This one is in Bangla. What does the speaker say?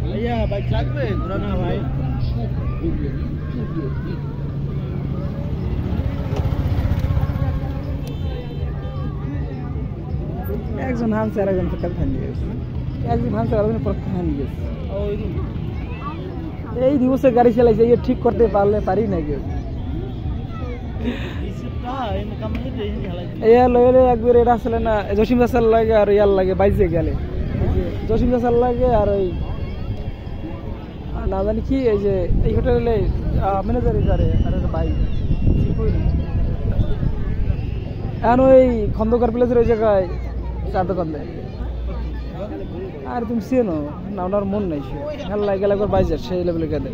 ভাইয়া বাইক লাগবে ঘোরানো ভাই একজন হানছে আর একজন ফেকাল খান নিয়ে গেছে একজন হানছে আর একজন পরীক্ষা খান গেছে এই দিবসে গাড়ি চালাইছে এই ঠিক করতে পারলে পারি না কেউ ইয়ার লগে একবার এটা আসলে না জসিম চাচার লাগে আর ইয়ার লাগে বাইজে গেলে জসিম চাচার লাগে আর ওই না জানি কি এই যে এই হোটেলে ম্যানেজার ইজারে আর ভাই এখন ওই খন্দকার প্লেসের ওই জায়গায় চার দোকান দেয় আর তুমি চেনো না ওনার মন নাই সে খেলা গেলে একবার বাইজার সেই লেভেলে গেলে